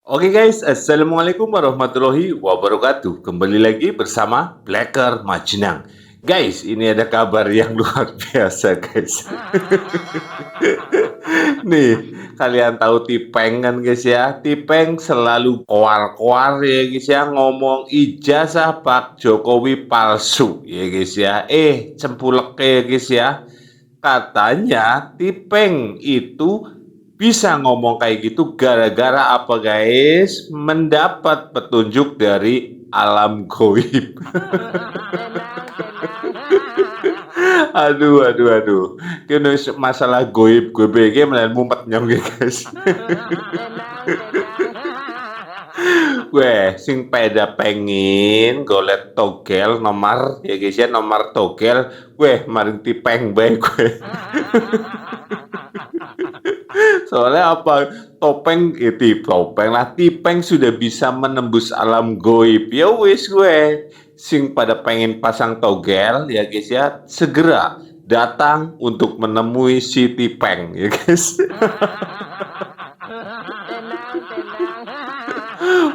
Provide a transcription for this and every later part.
Oke guys, Assalamualaikum warahmatullahi wabarakatuh. Kembali lagi bersama Blacker Majnang. Guys, ini ada kabar yang luar biasa guys. Nih, kalian tahu Tipeng kan guys ya? Tipeng selalu koar-koar ya guys ya, ngomong ijazah Pak Jokowi palsu ya guys ya. Cempulek ya guys ya. Katanya Tipeng itu bisa ngomong kayak gitu gara-gara apa guys? Mendapat petunjuk dari alam goib. Aduh, aduh, aduh. Kini masalah goib gue BG melayan mumpet nyong guys. Weh, sing peda pengin golet togel nomor ya guys ya, nomor togel. Weh, maring tipeng bae gue. Soalnya apa? Topeng lah. Tipeng sudah bisa menembus alam goib. Ya wis gue. Sing pada pengen pasang togel ya guys ya, segera datang untuk menemui si Tipeng ya guys.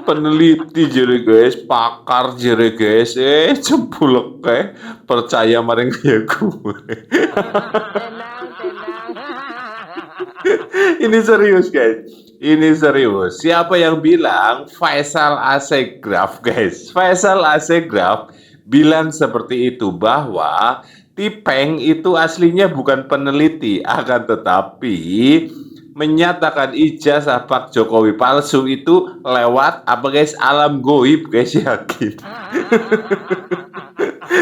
Peneliti jere guys, pakar jere guys, jempulek percaya maring ya gue. Ini serius guys. Ini serius. Siapa yang bilang Faisal Assegraf guys? Faisal Assegraf bilang seperti itu bahwa Tipeng itu aslinya bukan peneliti, akan tetapi menyatakan ijazah Pak Jokowi palsu itu lewat apa guys? Alam goib guys, yakin.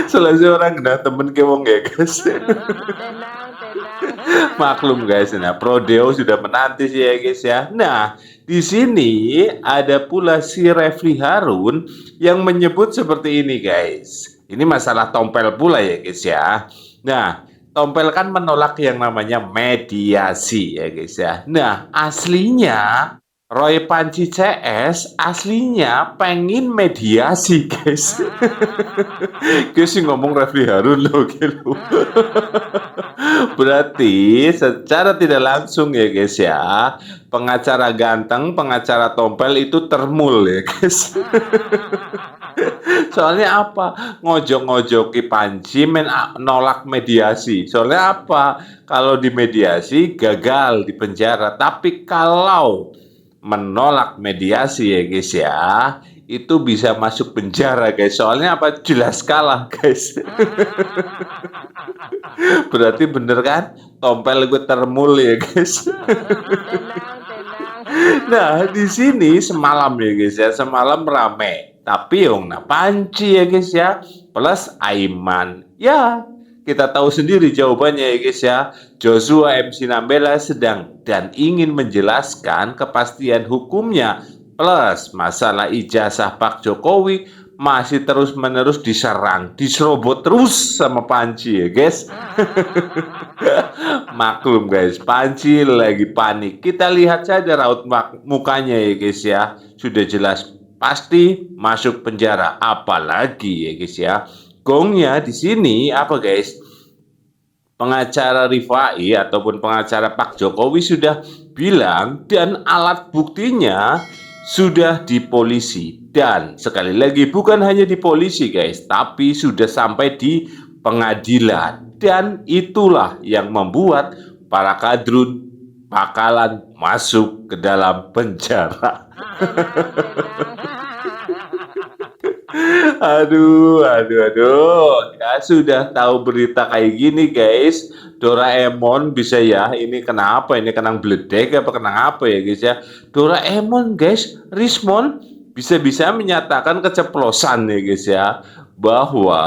Selesai orang kena temen kewong ya guys. Maklum guys, nah Prodeo sudah menanti sih ya guys ya. Nah, di sini ada pula si Refli Harun yang menyebut seperti ini guys. Ini masalah Tompel pula ya guys ya. Nah, Tompel kan menolak yang namanya mediasi ya guys ya. Nah, aslinya Roy Panci CS aslinya pengen mediasi guys. Guys ngomong Refli Harun loh gitu. Berarti secara tidak langsung ya guys ya, pengacara ganteng, pengacara tompel itu termul ya guys. Soalnya apa? Ngojok-ngojoki Panji nolak mediasi. Soalnya apa? Kalau di mediasi gagal di penjara. Tapi kalau menolak mediasi ya guys ya, itu bisa masuk penjara guys. Soalnya apa? Jelas kalah guys. Berarti bener kan? Tompel gue termul ya guys. Nah, di sini semalam ya guys ya, semalam rame. Tapi yang Panci ya guys ya, plus Aiman. Ya, kita tahu sendiri jawabannya ya guys ya. Joshua MC Nambela sedang dan ingin menjelaskan kepastian hukumnya plus masalah ijazah Pak Jokowi masih terus-menerus diserang, diserobot terus sama Panci ya guys. Maklum guys, Panci lagi panik. Kita lihat saja raut mukanya ya guys ya. Sudah jelas pasti masuk penjara. Apalagi ya guys ya. Gongnya di sini apa guys? Pengacara Rifai ataupun pengacara Pak Jokowi sudah bilang dan alat buktinya sudah di polisi. Dan sekali lagi bukan hanya di polisi guys, tapi sudah sampai di pengadilan. Dan itulah yang membuat para kadrun bakalan masuk ke dalam penjara. Aduh, aduh, aduh. Ya sudah tahu berita kayak gini guys. Doraemon bisa ya. Ini kenapa? Ini kenang beledek apa kenang apa ya guys ya? Doraemon guys, Rismon bisa-bisa menyatakan keceplosan ya guys ya. Bahwa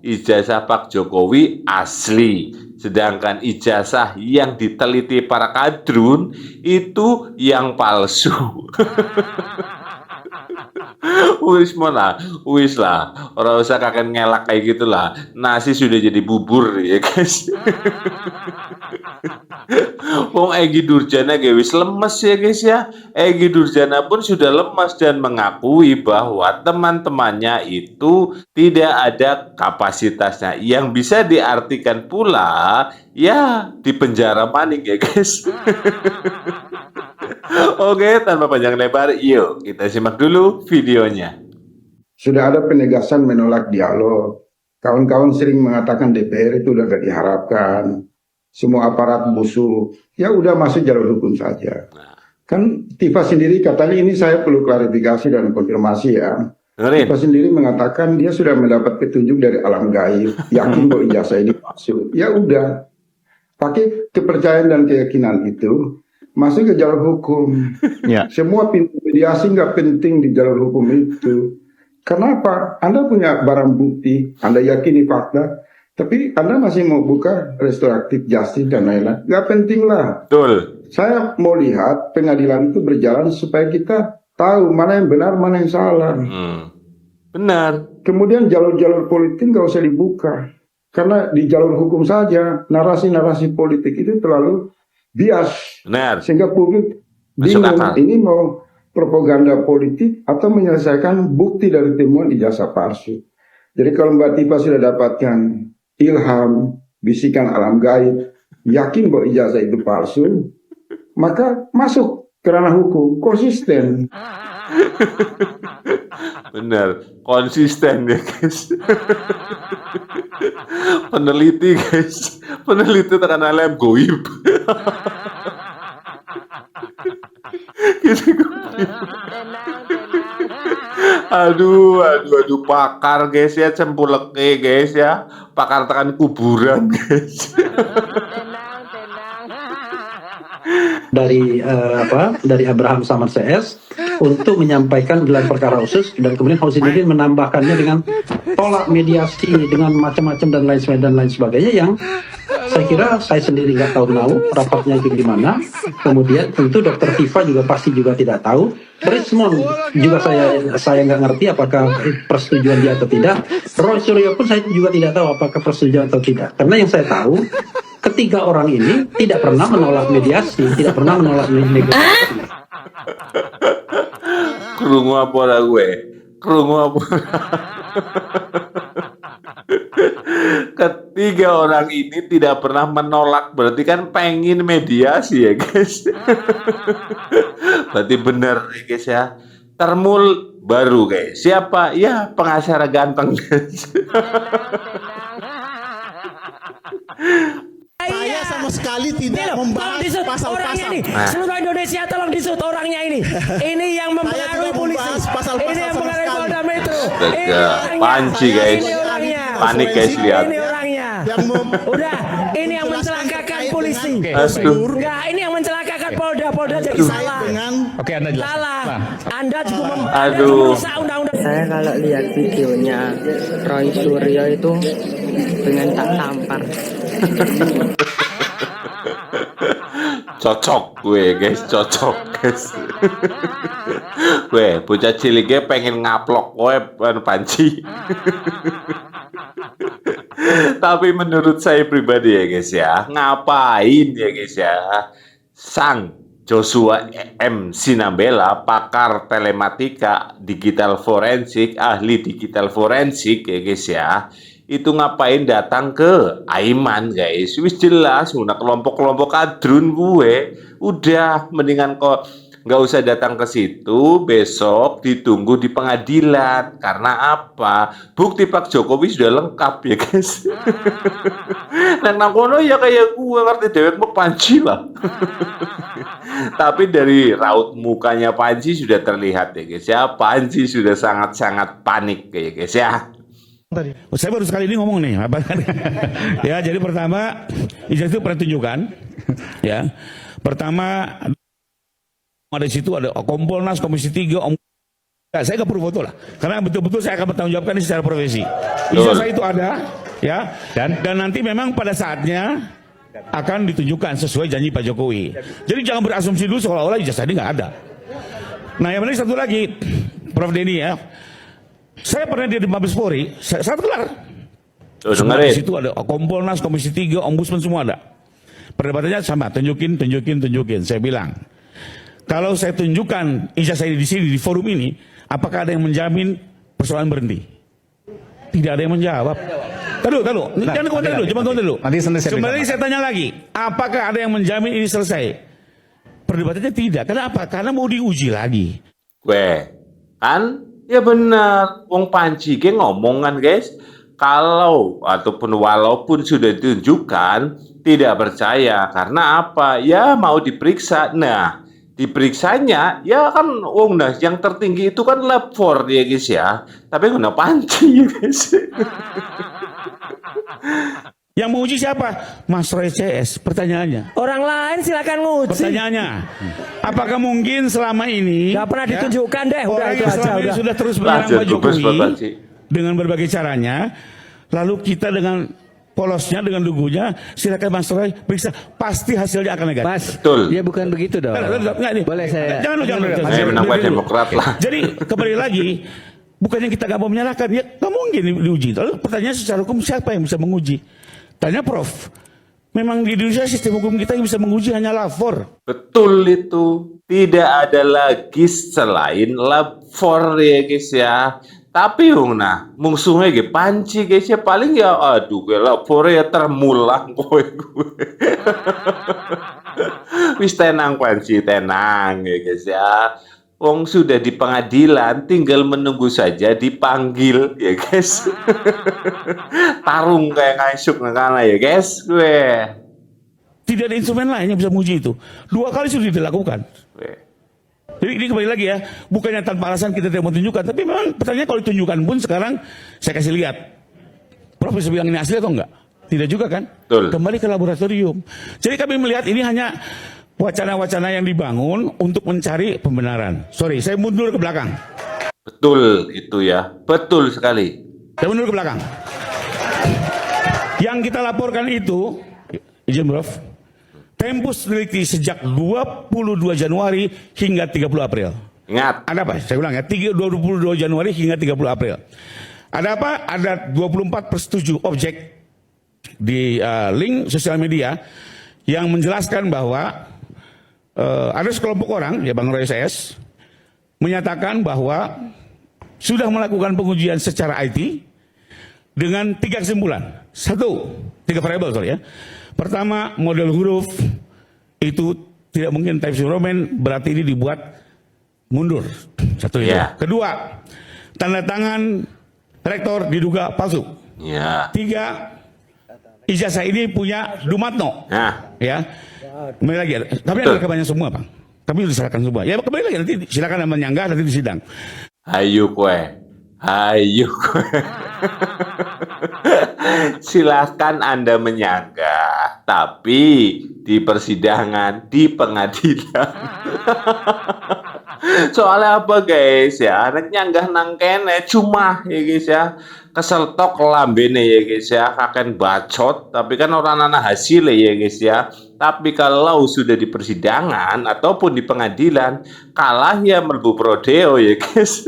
ijazah Pak Jokowi asli. Sedangkan ijazah yang diteliti para kadrun itu yang palsu. Wis lah, orang usah kakek ngelak kayak gitulah. Nasi sudah jadi bubur ya guys. Wong Egy Nurjana wis lemes ya guys ya. Egy Nurjana pun sudah lemas dan mengakui bahwa teman-temannya itu tidak ada kapasitasnya. Yang bisa diartikan pula ya di penjara maning ya guys. Oke, tanpa panjang lebar, yuk kita simak dulu videonya. Sudah ada penegasan menolak dialog. Kawan-kawan sering mengatakan DPR itu udah gak diharapkan. Semua aparat busuk. Ya udah masuk jalur hukum saja. Kan Tifa sendiri katanya ini saya perlu klarifikasi dan konfirmasi ya. Tifa sendiri mengatakan dia sudah mendapat petunjuk dari alam gaib. Yakin bahwa ijazah ini palsu. Ya udah. Pakai kepercayaan dan keyakinan itu masuk ke jalur hukum. Ya. Semua pintu mediasi nggak penting di jalur hukum itu. Kenapa? Anda punya barang bukti, Anda yakini fakta, tapi Anda masih mau buka restoratif justice dan lain-lain. Nggak penting lah. Betul. Saya mau lihat pengadilan itu berjalan supaya kita tahu mana yang benar, mana yang salah. Benar. Kemudian jalur-jalur politik nggak usah dibuka. Karena di jalur hukum saja, narasi-narasi politik itu terlalu bias. Benar. Sehingga publik bingung, ini mau propaganda politik atau menyelesaikan bukti dari temuan ijazah palsu. Jadi kalau Mbak Tifa sudah dapatkan ilham, bisikan alam gaib, yakin bahwa ijazah itu palsu, maka masuk ke ranah hukum, konsisten. Benar, konsisten ya guys. Peneliti guys, peneliti tekan alam goib. Aduh, pakar guys ya, cempuleke guys ya, pakar tekan kuburan guys. Dari Abraham Samad CS untuk menyampaikan gelar perkara khusus, dan kemudian Hussein menambahkannya dengan tolak mediasi dengan macam-macam dan lain sebagainya yang saya kira saya sendiri nggak tahu rapatnya itu di mana. Kemudian tentu Dr. Tifa juga pasti juga tidak tahu. Rismond juga saya nggak ngerti apakah persetujuan dia atau tidak. Roy Suryo pun saya juga tidak tahu apakah persetujuan atau tidak. Karena yang saya tahu, ketiga orang ini tidak pernah menolak mediasi, tidak pernah menolak negosiasi. Krungu apa lah gue? Krungu apa? Ketiga orang ini tidak pernah menolak, berarti kan pengen mediasi ya guys. Berarti benar ya guys ya. Termul baru guys. Siapa? Ya pengacara ganteng guys. Saya sama sekali tidak membahas pasal-pasal. Seluruh Indonesia tolong disut orangnya ini. Ini yang mempengaruhi polisi. Ini yang mempengaruhi Polda Metro. Panci guys. Panik guys lihat. Ini orangnya. Udah, ini yang mencelakakan polisi. Enggak, ini yang mencelakakan Polda jadi salah. Oke, Anda jelaskan. Salah. Anda juga merusak undang-undang. Saya kalau lihat videonya Roy Suryo itu dengan tak tampar. Cocok gue guys, cocok guys. Gue bocah ciliknya pengen ngaplok gue Panci. Tapi menurut saya pribadi ya guys ya, ngapain ya guys ya Sang Joshua M. Sinambela, pakar telematika digital forensik, ahli digital forensik ya guys ya, itu ngapain datang ke Aiman guys? Wis jelas udah kelompok-kelompok kadrun gue. Udah mendingan kok nggak usah datang ke situ, besok ditunggu di pengadilan. Karena apa? Bukti Pak Jokowi sudah lengkap ya guys. Nang kono ya kayak gue ngerti dewek mau Panci lah. Tapi dari raut mukanya Panci sudah terlihat ya guys ya. Panci sudah sangat-sangat panik ya guys ya. Tadi. Saya baru sekali ini ngomong nih, ya. Jadi pertama, ijazah itu pertunjukan, ya. Pertama ada di situ ada Kompolnas, Komisi 3, saya nggak perlu foto lah, karena betul-betul saya akan bertanggung jawabkan ini secara profesi. Ijazah itu ada, ya. Dan nanti memang pada saatnya akan ditunjukkan sesuai janji Pak Jokowi. Jadi jangan berasumsi dulu seolah-olah ijazah ini nggak ada. Nah, yang menarik satu lagi, Prof Denny ya. Saya pernah di Mabes Polri, saya kelar. Di situ ada Kompolnas, Komisi 3, Ombudsman semua ada. Perdebatannya sama, tunjukin. Saya bilang, kalau saya tunjukkan ijazah ini di sini di forum ini, apakah ada yang menjamin persoalan berhenti? Tidak ada yang menjawab. Tahu. Jangan komentar dulu, cuma komentar dulu. Kembali saya tanya lagi, apakah ada yang menjamin ini selesai? Perdebatannya tidak. Kenapa? Karena mau diuji lagi. Kan? Ya benar. Wong Panji ke ngomong kan guys, kalau ataupun walaupun sudah ditunjukkan tidak percaya karena apa? Ya mau diperiksa. Nah, diperiksanya ya kan nah yang tertinggi itu kan lab 4 ya guys ya. Tapi nggak Panji ya guys. Yang menguji siapa? Mas Roy CS. Pertanyaannya. Orang lain silakan nguji. Pertanyaannya, apakah mungkin selama ini Gak pernah ditunjukkan deh, udah orang itu yang aja selama ini udah. sudah terus menyerang Lanjut, Pak Dubes, Pak Jokowi Panji. dengan berbagai caranya, lalu kita dengan polosnya, dengan lugunya, silakan Mas Roy periksa, pasti hasilnya akan negatif. Mas, Betul. ya bukan begitu dong. Nggak, nih. Boleh saya? Jangan lu. Saya menambah Demokrat lah. Jadi kembali lagi, bukannya kita nggak mau menyalahkan, ya nggak mungkin diuji. Lalu pertanyaan secara hukum siapa yang bisa menguji? Tanya Prof. Memang di Indonesia sistem hukum kita yang bisa menguji hanya lapor. Betul itu. Tidak ada lagi selain lab 4 ya guys ya. Tapi nah musuhnya ge Panji guys ya, paling ya aduh gue lab 4 ya termulang kowe gue. Wis tenang Panji, tenang ya guys ya. Wong sudah di pengadilan, tinggal menunggu saja dipanggil ya guys. Tarung kayak ngaisuk ngana ya guys gue. Tidak ada instrumen lain yang bisa menguji itu. 2 kali sudah dilakukan. Jadi ini kembali lagi ya, bukannya tanpa alasan kita tidak mau tunjukkan, tapi memang pertanyaannya kalau ditunjukkan pun sekarang saya kasih lihat. Prof bisa bilang ini asli atau enggak? Tidak juga kan? Betul. Kembali ke laboratorium. Jadi kami melihat ini hanya wacana-wacana yang dibangun untuk mencari pembenaran. Sorry, saya mundur ke belakang. Betul itu ya, betul sekali. Saya mundur ke belakang. Yang kita laporkan itu, izin Prof, Tempus teliti sejak 22 Januari hingga 30 April. Ingat, Ada apa? Saya ulang ya, 22 Januari hingga 30 April. Ada apa? Ada 24/7 objek di link sosial media yang menjelaskan bahwa ada sekelompok orang, ya Bang Roy CS, menyatakan bahwa sudah melakukan pengujian secara IT dengan 3 kesimpulan. 3 variabel sorry ya. Pertama, model huruf itu tidak mungkin type Roman, berarti ini dibuat mundur. Satu itu. Ya. Kedua, tanda tangan rektor diduga palsu. ya. 3, ijazah ini punya Dumatno. Nah, Ya. Kembali lagi, tapi ada rekamannya semua, Bang. Kami diserahkan semua. Ya, kembali lagi nanti silakan menyanggah nanti di sidang. hayu kue. Silahkan Anda menyanggah, tapi di persidangan, di pengadilan. Soalnya apa guys ya, anak nyanggah nang kene cuma ya guys ya, keseltok lambene ya guys ya, akan bacot, tapi kan orang anak hasil ya guys ya. Tapi kalau sudah di persidangan ataupun di pengadilan, kalah ya melbu prodeo ya guys.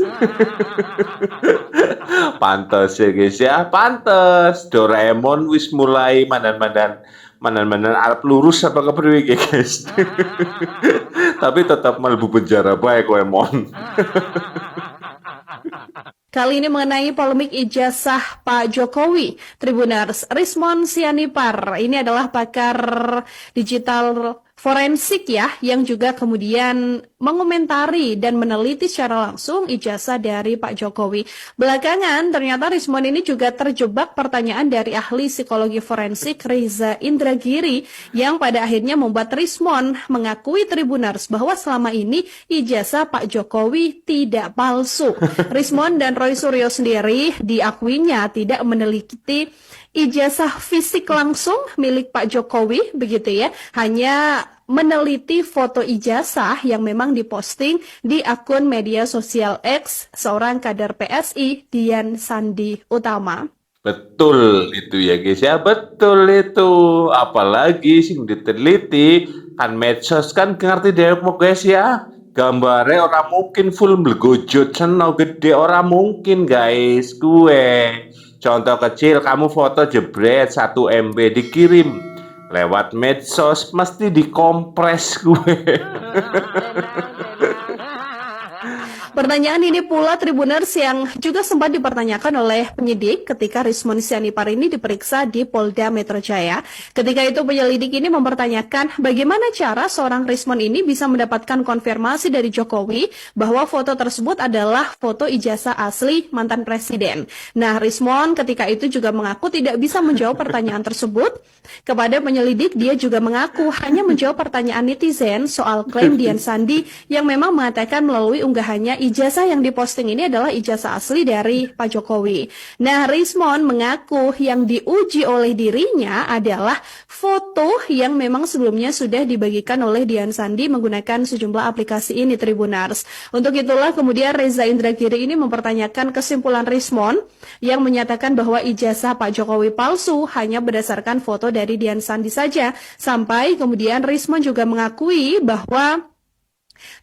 Pantes ya guys ya, pantes. Doraemon wis mulai mandan-mandan arep lurus apa kepriwe ya guys. Tapi tetap melbu penjara bae kowe mon. Kali ini mengenai polemik ijazah Pak Jokowi, Tribuners Rismon Sianipar. Ini adalah pakar digital forensik ya, yang juga kemudian mengomentari dan meneliti secara langsung ijazah dari Pak Jokowi. Belakangan ternyata Rismon ini juga terjebak pertanyaan dari ahli psikologi forensik Reza Indragiri yang pada akhirnya membuat Rismon mengakui Tribuners bahwa selama ini ijazah Pak Jokowi tidak palsu. Rismon dan Roy Suryo sendiri diakuinya tidak meneliti ijazah fisik langsung milik Pak Jokowi, begitu ya. Hanya meneliti foto ijazah yang memang diposting di akun media sosial X seorang kader PSI, Dian Sandi Utama. Betul itu ya guys ya, betul itu. Apalagi sing diteliti kan medsos kan ngerti deh mau guys ya. Gambarnya orang mungkin full melgojot seno gede, orang mungkin guys. Gue contoh kecil, kamu foto jebret 1 MB dikirim lewat medsos mesti dikompres gue. Pertanyaan ini pula Tribuners yang juga sempat dipertanyakan oleh penyidik ketika Rismon Sianipar ini diperiksa di Polda Metro Jaya. Ketika itu penyelidik ini mempertanyakan bagaimana cara seorang Rismon ini bisa mendapatkan konfirmasi dari Jokowi bahwa foto tersebut adalah foto ijazah asli mantan presiden. Nah, Rismon ketika itu juga mengaku tidak bisa menjawab pertanyaan tersebut. Kepada penyelidik, dia juga mengaku hanya menjawab pertanyaan netizen soal klaim Dian Sandi yang memang mengatakan melalui unggahannya ijazah yang diposting ini adalah ijazah asli dari Pak Jokowi. Nah, Rismon mengaku yang diuji oleh dirinya adalah foto yang memang sebelumnya sudah dibagikan oleh Dian Sandi menggunakan sejumlah aplikasi ini, Tribunars. Untuk itulah kemudian Reza Indragiri ini mempertanyakan kesimpulan Rismon yang menyatakan bahwa ijazah Pak Jokowi palsu hanya berdasarkan foto dari Dian Sandi saja. Sampai kemudian Rismon juga mengakui bahwa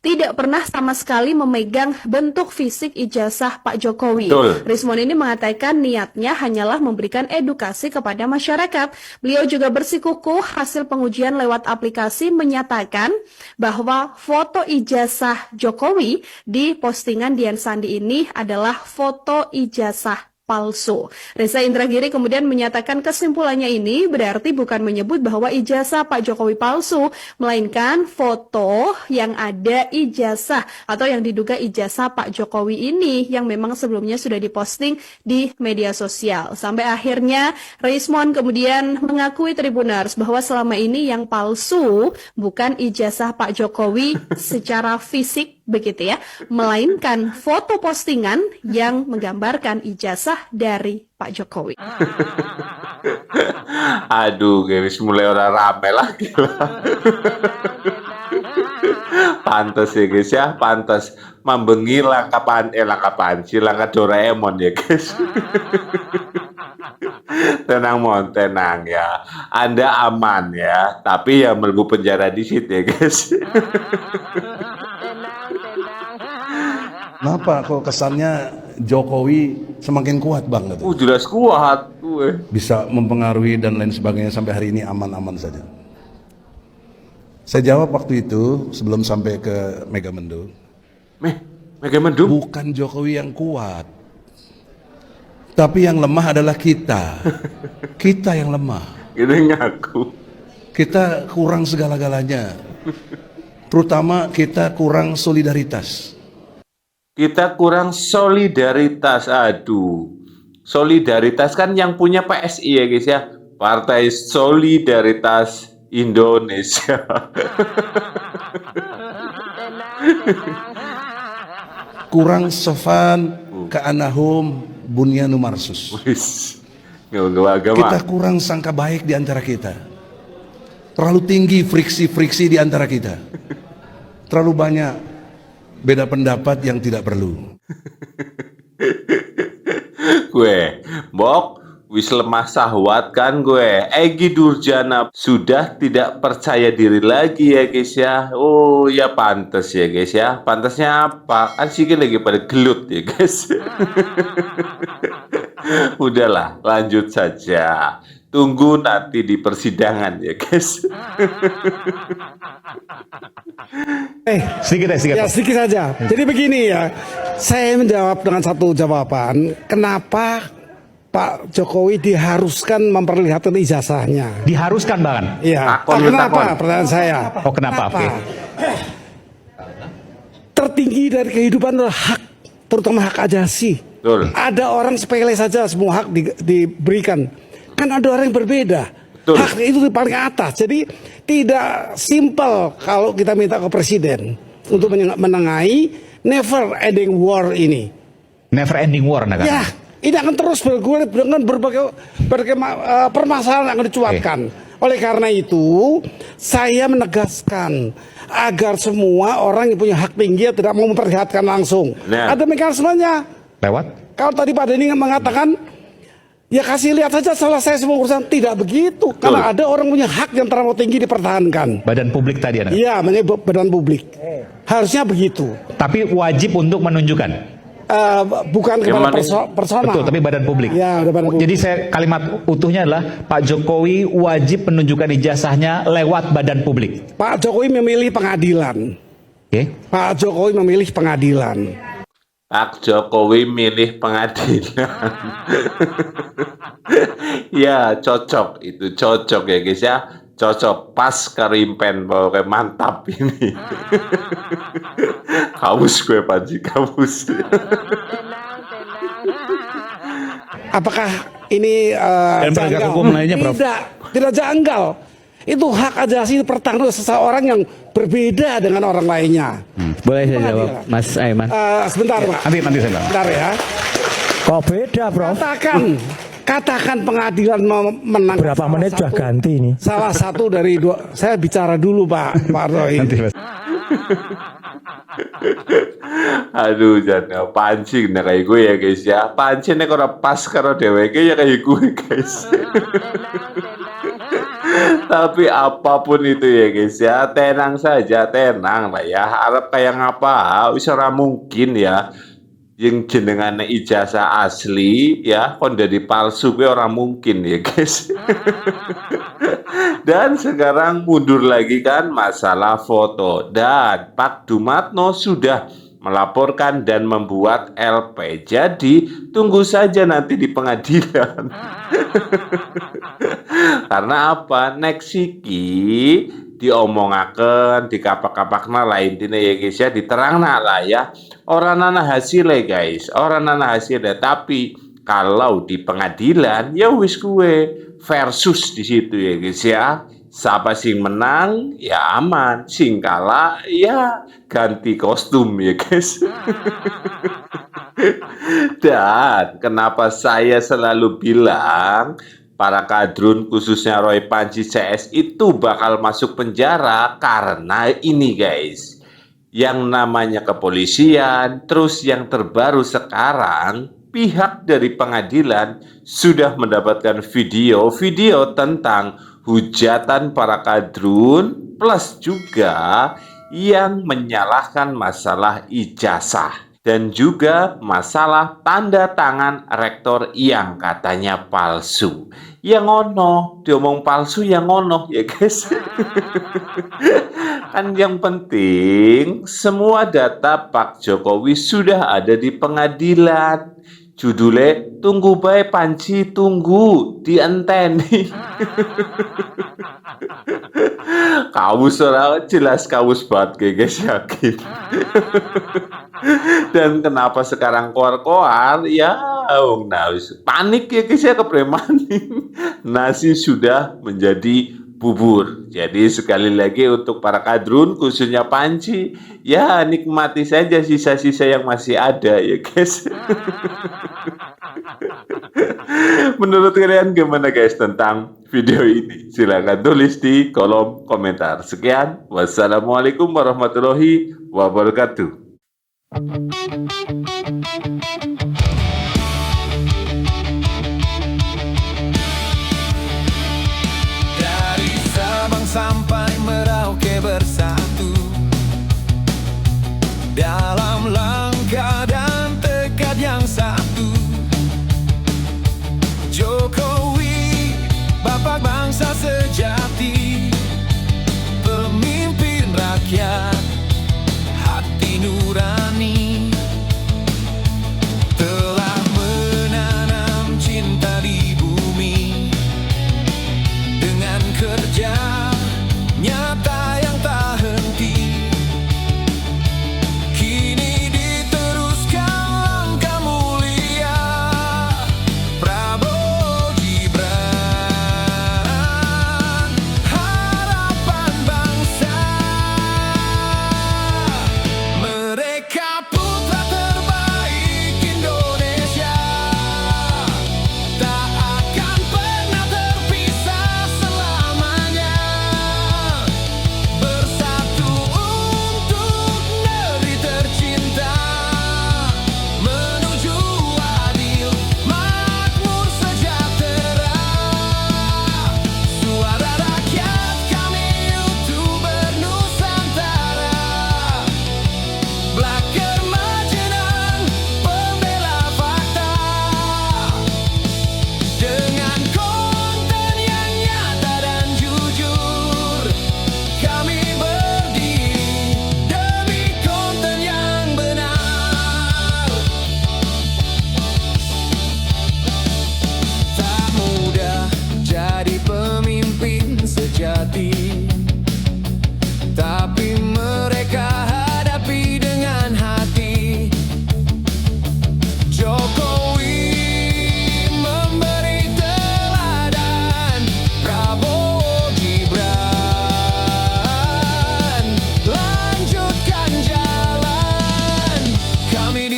tidak pernah sama sekali memegang bentuk fisik ijazah Pak Jokowi. Betul. Rismon ini mengatakan niatnya hanyalah memberikan edukasi kepada masyarakat. Beliau juga bersikukuh hasil pengujian lewat aplikasi menyatakan bahwa foto ijazah Jokowi di postingan Dian Sandi ini adalah foto ijazah palsu. Reza Indragiri kemudian menyatakan kesimpulannya ini berarti bukan menyebut bahwa ijazah Pak Jokowi palsu, melainkan foto yang ada ijazah atau yang diduga ijazah Pak Jokowi ini yang memang sebelumnya sudah diposting di media sosial. Sampai akhirnya Rismon kemudian mengakui Tribuners bahwa selama ini yang palsu bukan ijazah Pak Jokowi secara fisik begitu ya, melainkan foto postingan yang menggambarkan ijazah dari Pak Jokowi. Aduh, guys, mulai orang rame lagi lah. Pantes ya guys ya, pantes membengi langkah panci, langkah Doraemon ya guys. Tenang mon, tenang ya. Anda aman ya, tapi ya melbu penjara di situ ya guys. Kenapa kok kesannya Jokowi semakin kuat bang? Jelas kuat gue. Bisa mempengaruhi dan lain sebagainya sampai hari ini aman-aman saja. Saya jawab waktu itu sebelum sampai ke Megamendung. Megamendung? Bukan Jokowi yang kuat, tapi yang lemah adalah kita. Kita yang lemah. Ini ngaku. Kita kurang segala-galanya. Terutama kita kurang solidaritas. Kita kurang solidaritas. Aduh. Solidaritas kan yang punya PSI ya guys ya. Partai Solidaritas Indonesia. Kurang sopan ka'anahum bunyanu marsus. Kita kurang sangka baik di antara kita. Terlalu tinggi friksi-friksi di antara kita. Terlalu banyak beda pendapat yang tidak perlu. Gue, Bok, wis lemah sahwat kan gue. Egy Durjana sudah tidak percaya diri lagi ya guys ya. Oh ya pantas ya guys ya. Pantasnya apa? Kan sih lagi pada gelut ya guys. Udahlah, lanjut saja. Tunggu nanti di persidangan ya guys. Sedikit. Ya sedikit saja. Jadi begini ya, saya menjawab dengan satu jawaban. Kenapa Pak Jokowi diharuskan memperlihatkan ijazahnya? Diharuskan bahkan. Iya. Takon, Kenapa? takon. Pertanyaan saya. Oh kenapa? Oke. Tertinggi dari kehidupan adalah hak, terutama hak ajasi. Betul. Ada orang sepele saja semua hak diberikan. Kan ada orang yang berbeda. Betul. Hak itu di paling atas. Jadi tidak simpel kalau kita minta ke presiden untuk menengahi never ending war ini. Never ending war nah kan. Ya, ini akan terus bergulir dengan berbagai permasalahan yang akan dicuatkan. Oleh karena itu, saya menegaskan agar semua orang yang punya hak tinggi tidak mau memperlihatkan langsung. Nah. Ada mekanismenya. Lewat? Kalau tadi Pak Denny mengatakan, ya kasih lihat saja selesai semua urusan. Tidak begitu. Karena ada orang punya hak yang terlalu tinggi dipertahankan. Badan publik tadi anak. Iya, menyebut badan publik. Harusnya begitu. Tapi wajib untuk menunjukkan. bukan kepada Yang personal. Betul, tapi badan publik. Ya, udah badan publik. Jadi saya kalimat utuhnya adalah Pak Jokowi wajib menunjukkan ijazahnya lewat badan publik. Pak Jokowi memilih pengadilan. Oke. Pak Jokowi memilih pengadilan. Pak Jokowi milih pengadilan. Ya cocok, itu cocok ya guys ya. Cocok, pas kerimpen, pokoknya mantap ini. Kamus gue Panji, kamus. Apakah ini Dan penegak janggal? hukum lainnya, Prof? Tidak janggal. Itu hak asasi pertahanan seseorang yang berbeda dengan orang lainnya. Boleh saya jawab, Mas Aiman? Sebentar, Pak. Nanti saya bilang. Sebentar ya. Kok beda, Bro? Katakan pengadilan menang. Berapa menit sudah ganti ini? Salah satu dari dua. Saya bicara dulu, Pak Roy. Aduh, jangan pancing nah kayak gue ya guys ya. Pancingnya kalau pas karo dheweke ya kayak gue guys. Tapi apapun itu ya guys ya, tenang saja, tenang lah ya. Harap kayak ngapa, wis ora mungkin ya. Yang jenengan ijazah asli ya, kon jadi palsu gue orang mungkin ya guys. Dan sekarang mundur lagi kan masalah foto, dan Pak Dumatno sudah melaporkan dan membuat LP. Jadi tunggu saja nanti di pengadilan. Karena apa? Next iki diomongaken, dikapak-kapakna lah intinya ya guys ya, diterangna lah ya. Orang nana hasilnya guys, orang nana hasilnya. Tapi kalau di pengadilan ya wis gue versus di situ ya guys ya. Siapa sing menang ya aman, sing kalah ya ganti kostum ya guys. Dan kenapa saya selalu bilang para kadrun khususnya Roy Panji CS itu bakal masuk penjara karena ini guys. Yang namanya kepolisian, terus yang terbaru sekarang pihak dari pengadilan sudah mendapatkan video tentang hujatan para kadrun plus juga yang menyalahkan masalah ijazah dan juga masalah tanda tangan rektor yang katanya palsu. Yang ngono, diomong palsu yang ngono ya guys. Kan yang penting semua data Pak Jokowi sudah ada di pengadilan. Judulnya tunggu bae Panji, tunggu dienteni. Kamus ora jelas kamus banget guys, yakin. Dan kenapa sekarang koar-koar ya nah panik ya guys ya, kepremaning. Nasi sudah menjadi bubur. Jadi sekali lagi untuk para kadrun khususnya Panji, ya nikmati saja sisa-sisa yang masih ada ya guys. Menurut kalian gimana guys tentang video ini? Silahkan tulis di kolom komentar. Sekian, wassalamualaikum warahmatullahi wabarakatuh. Dari Sabang sampai Merauke bersatu dalam langkah dan tekad yang satu. Jokowi, Bapak bangsa sejati, pemimpin rakyat, hati nurani.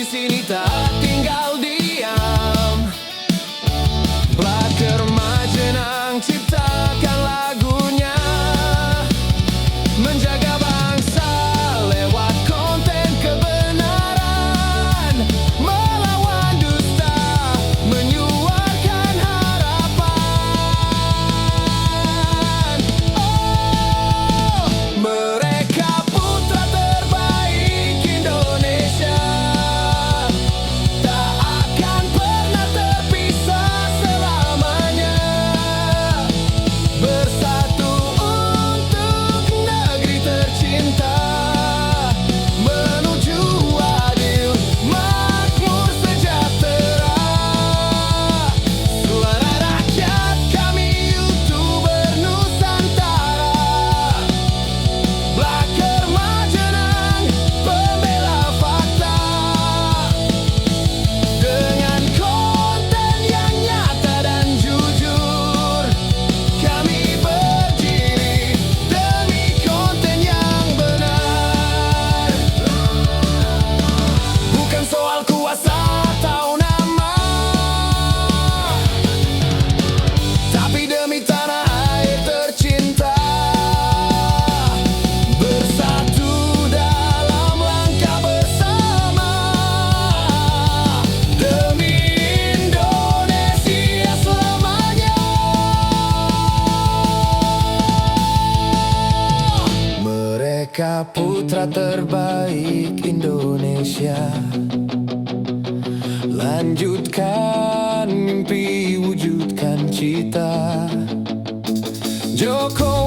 sini tak tinggal diam. Blaker Majenang ciptakan lagunya, menjaga bangsa lewat konten kebenaran, melawan dusta, menyuarakan harapan. Oh, mereka putra terbaik Indonesia, tak akan pernah terpisah selamanya. Bersatu untuk negeri tercinta, menuju adil, makmur, sejahtera. Suara rakyat kami, YouTuber Nusantara. Blaker Majenang, pembela fakta. Dengan konten yang nyata dan jujur, kami berdiri demi konten yang benar. Bukan soal kuasa atau nama, tapi demi tanah air tercinta. Bersatu dalam langkah bersama, demi Indonesia selamanya. Mereka putra terbaik Indonesia, lanjutkan mimpi, wujudkan cita. Jokowi